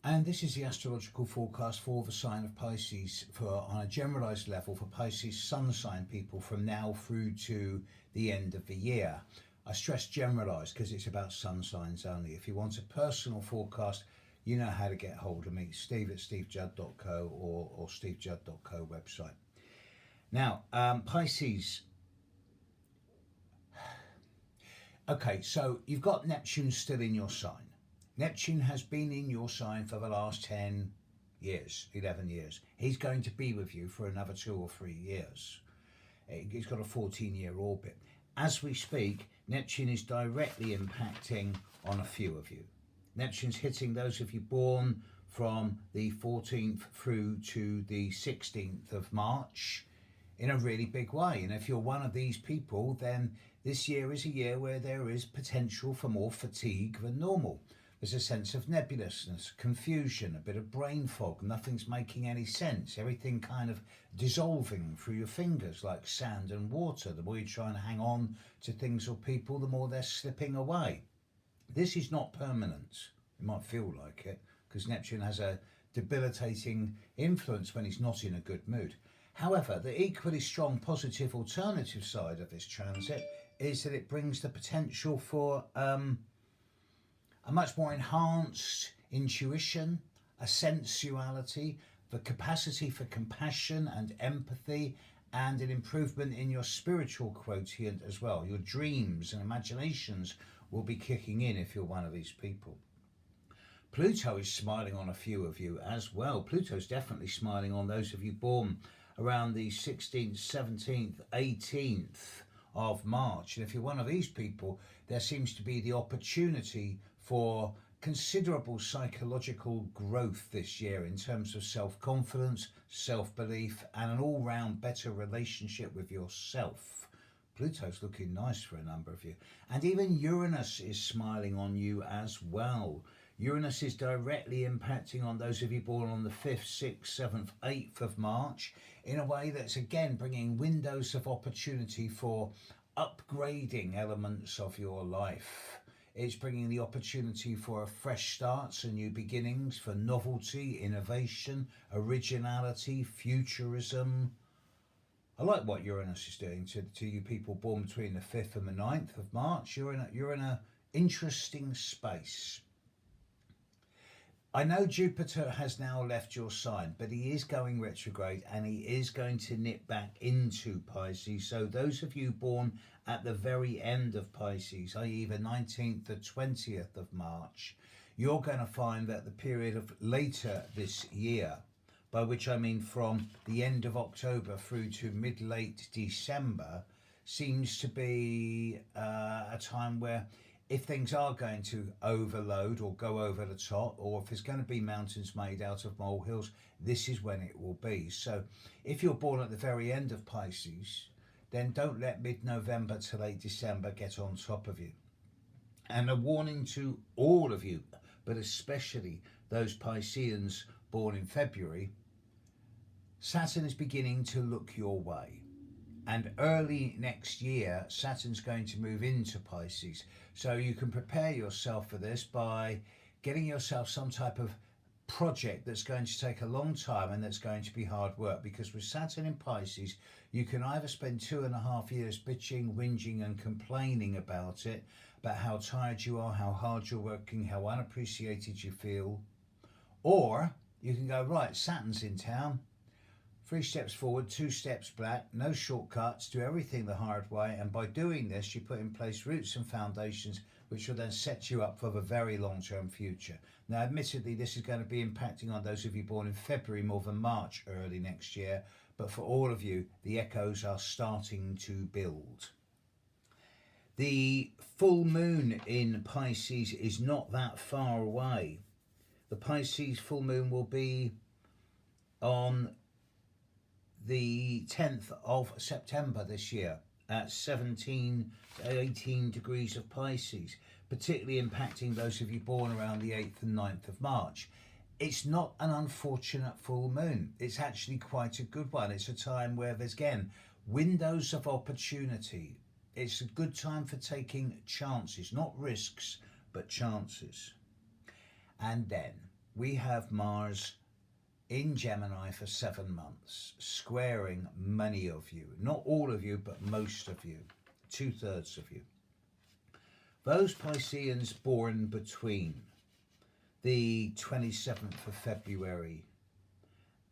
And this is the astrological forecast for the sign of Pisces on a generalised level for Pisces sun sign people from now through to the end of the year. I stress generalised because it's about sun signs only. If you want a personal forecast, you know how to get hold of me, steve@stevejudd.co or stevejudd.co website. Now, Pisces. Okay, so you've got Neptune still in your sign. Neptune has been in your sign for the last 10 years, 11 years. He's going to be with you for another 2 or 3 years. He's got a 14-year orbit. As we speak, Neptune is directly impacting on a few of you. Neptune's hitting those of you born from the 14th through to the 16th of March in a really big way. And if you're one of these people, then this year is a year where there is potential for more fatigue than normal. There's a sense of nebulousness, confusion, a bit of brain fog, nothing's making any sense, everything kind of dissolving through your fingers like sand and water. The more you're trying to hang on to things or people, the more they're slipping away. This is not permanent. It might feel like it, because Neptune has a debilitating influence when he's not in a good mood. However, the equally strong positive alternative side of this transit is that it brings the potential for a much more enhanced intuition, a sensuality, the capacity for compassion and empathy, and an improvement in your spiritual quotient as well. Your dreams and imaginations will be kicking in if you're one of these people. Pluto is smiling on a few of you as well. Pluto's definitely smiling on those of you born around the 16th, 17th, 18th of March. And if you're one of these people, there seems to be the opportunity for considerable psychological growth this year in terms of self-confidence, self-belief, and an all-round better relationship with yourself. Pluto's looking nice for a number of you. And even Uranus is smiling on you as well. Uranus is directly impacting on those of you born on the 5th, 6th, 7th, 8th of March in a way that's again bringing windows of opportunity for upgrading elements of your life. It's bringing the opportunity for a fresh starts and new beginnings, for novelty, innovation, originality, futurism. I like what Uranus is doing to you people born between the 5th and the 9th of March. You're in a interesting space. I know Jupiter has now left your sign, but he is going retrograde and he is going to nip back into Pisces. So those of you born at the very end of Pisces, i.e. the 19th to 20th of March, you're going to find that the period of later this year, by which I mean from the end of October through to mid-late December, seems to be a time where if things are going to overload or go over the top, or if there's going to be mountains made out of molehills, this is when it will be. So if you're born at the very end of Pisces, then don't let mid-November to late December get on top of you. And a warning to all of you, but especially those Pisceans born in February, Saturn is beginning to look your way. And early next year, Saturn's going to move into Pisces. So you can prepare yourself for this by getting yourself some type of project that's going to take a long time and that's going to be hard work. Because with Saturn in Pisces, you can either spend 2.5 years bitching, whinging and complaining about it, about how tired you are, how hard you're working, how unappreciated you feel. Or you can go, right, Saturn's in town. 3 steps forward, 2 steps back, no shortcuts, do everything the hard way, and by doing this you put in place roots and foundations which will then set you up for the very long-term future. Now admittedly this is going to be impacting on those of you born in February more than March early next year, but for all of you the echoes are starting to build. The full moon in Pisces is not that far away. The Pisces full moon will be on the 10th of September this year at 17 to 18 degrees of Pisces, particularly impacting those of you born around the 8th and 9th of March. It's not an unfortunate full moon. It's actually quite a good one. It's a time where there's, again, windows of opportunity. It's a good time for taking chances, not risks, but chances. And then we have Mars in Gemini for 7 months, squaring many of you. Not all of you, but most of you. 2/3 of you. Those Pisceans born between the 27th of February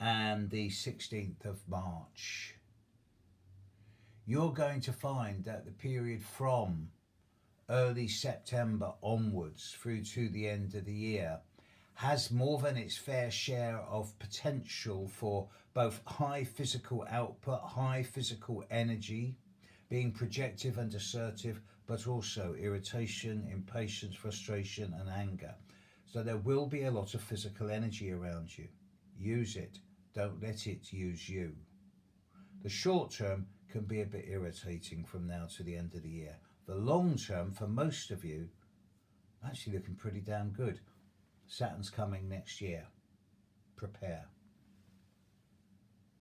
and the 16th of March, you're going to find that the period from early September onwards through to the end of the year has more than its fair share of potential for both high physical output, high physical energy, being projective and assertive, but also irritation, impatience, frustration and anger. So there will be a lot of physical energy around you. Use it. Don't let it use you. The short term can be a bit irritating from now to the end of the year. The long term, for most of you, actually looking pretty damn good. Saturn's coming next year. Prepare.